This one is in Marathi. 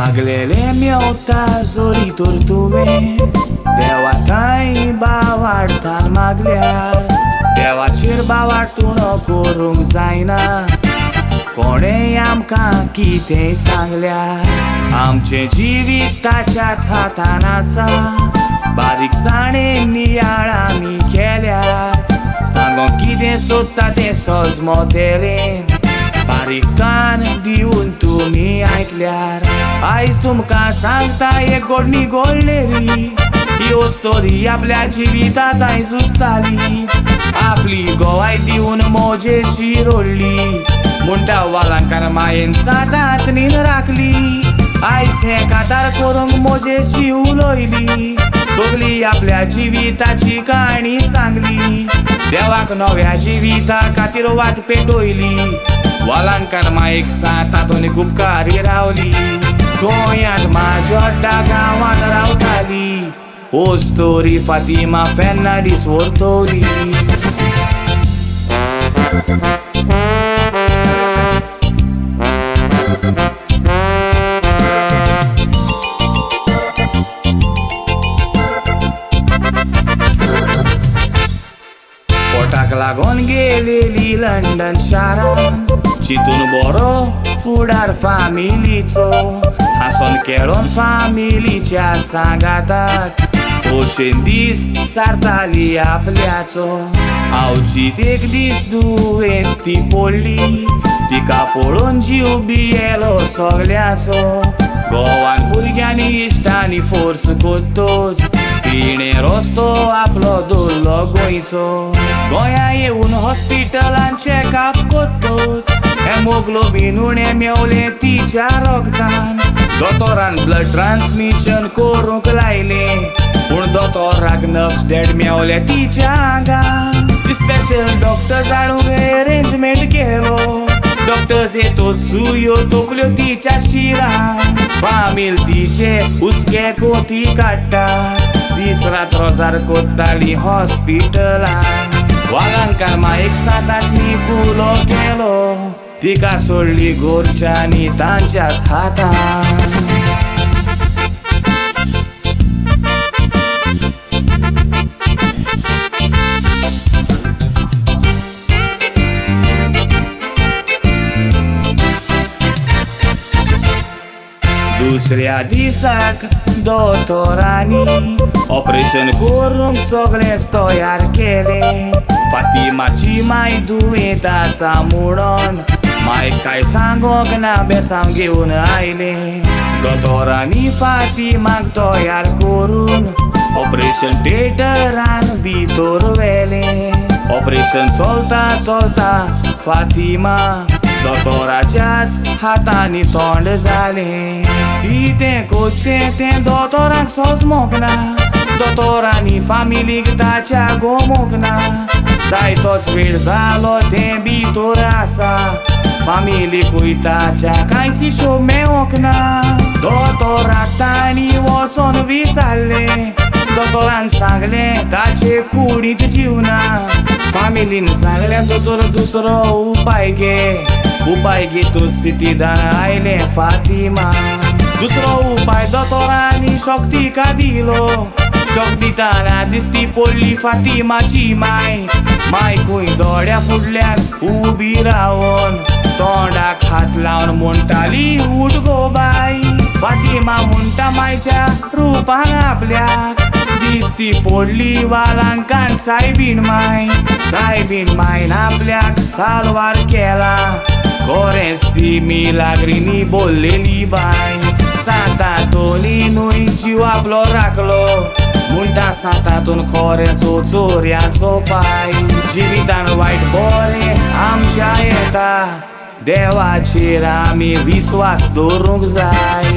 मागलेले मेवता जोरी तर तुवें देवा थंय बावाडतान मागल्यार देवाचेर बावाडतून करूंक जायना कोणें आमकां कितें सांगल्यार आमचें जिवीत ताच्याच हातान आसा बारीकसाणेन नियाळ आमी केल्यार सांगोंक कितें सोदता तें सोजमोतेलें बारीक कान दिवन तुमी आयकल्यार आयज तुमकां सांगता एक गोडणी गोडलेली ह्यो स्टोरी आपल्या जिवितांत आयज सुचताली आपली गोवाय दिवन मोजेशी रोडली म्हणटा वालांकार मायेन सादांत नीन राखली आयज हे कातार करूंक मोजेशी उलोयली सगली आपल्या जिविताची काणी सांगली देवाक नव्या जिविता खातीर वाट पेटोयली वालांकार मायेक साथ तातूंत उपकारी रावली गोंयांत म्हाजोड्डा गांवांत रावताली ओ स्टोरी फातिमा फेर्नांडीस व्हरतली पोटाक लागून गेलेली लंडन शारान चिंतून बरो फुडार फामिलीचो हांसोन खेळोन फामिलीच्या सांगाताक खोशेन दीस सारताली आपल्याचो आवचीत एक दीस दुयेंत ती पडली तिका पळोवन जीव भियेलो सगल्याचो गोवान भुरग्यांनी इश्टांनी फोर्स कोत्तोच तिणे रस्तो आपलो दवरलो गोंयचो गोंया येवन हॉस्पिटलान चॅकअप कोत्तोच हेमोग्लोबीन उणें मेवलें तिच्या रोगतान दोतोरान ब्लड ट्रान्समिशन करूंक लायलें पूण दोतोराक नर्व्स डेड मेवले तिच्या आंगान स्पेशल डॉक्टर हाडूंक अरेंजमेंट केलो डॉक्टर्स येतो सुयो तोकल्यो तिच्या शिरान फामील तिचे उचके कोती काडटा दीस रात रोजार कोत्ताली हॉस्पिटलान वालांकार मायेक सातांतनी कुलो केलो तिका सोडली गोरच्यांनी तांच्याच हातान दुसऱ्या दिसाक दोतोरांनी ऑपरेशन करूंक सगळेंच तयार केलें फातिमाची माय दुयेंत आसा म्हणून मायक काय सांगोंक ना बेसांव घेवन आयलें दोतोरांनी फातिमाक तयार करून ऑपरेशन थिएटरान भितर व्हेलें ऑपरेशन चलता चलता फातिमा दोतोराच्याच हातांनी तोंड जालें कितें कोचें तें दोतोराक सोजमोक ना दोतोरांनी फामिलीक ताच्या गोमोक ना जायतोच वेळ जालो तें भितर आसा फामिलीकूय ताच्या कांयच हिशोब मेळोंक ना दोतोराक तांणी वचोन विचारलें दोतोरान सांगलें ताचे कुडींत जीव ना फामिलीन सांगलें दोतोर दुसरो उपाय घे तूं स्थितीदान आयलें फातिमा दुसरो उपाय दोतोरांनी शक्तीका दिलो शॉक दिताना दिसती पडली फातिमाची मायकूय दोळ्या फुडल्यान उबी रावन तोंडाक हात लावन म्हणटाली उठ गो बाय फातिमा म्हणटा मायच्या रुपान आपल्याक दिसती पडली वालांकान सायबीण मायन आपल्याक सालवार केला खरेंच ती मिलाग्रीनी बोललेली बाय सातांतोनी न्हय जीव आपलो राखलो म्हणटा सातांतून खरेंचो चोऱ्याचो पाय जिवितान वायट बरें आमच्या येता देवाचेर आमी विस्वास दवरूंक जाय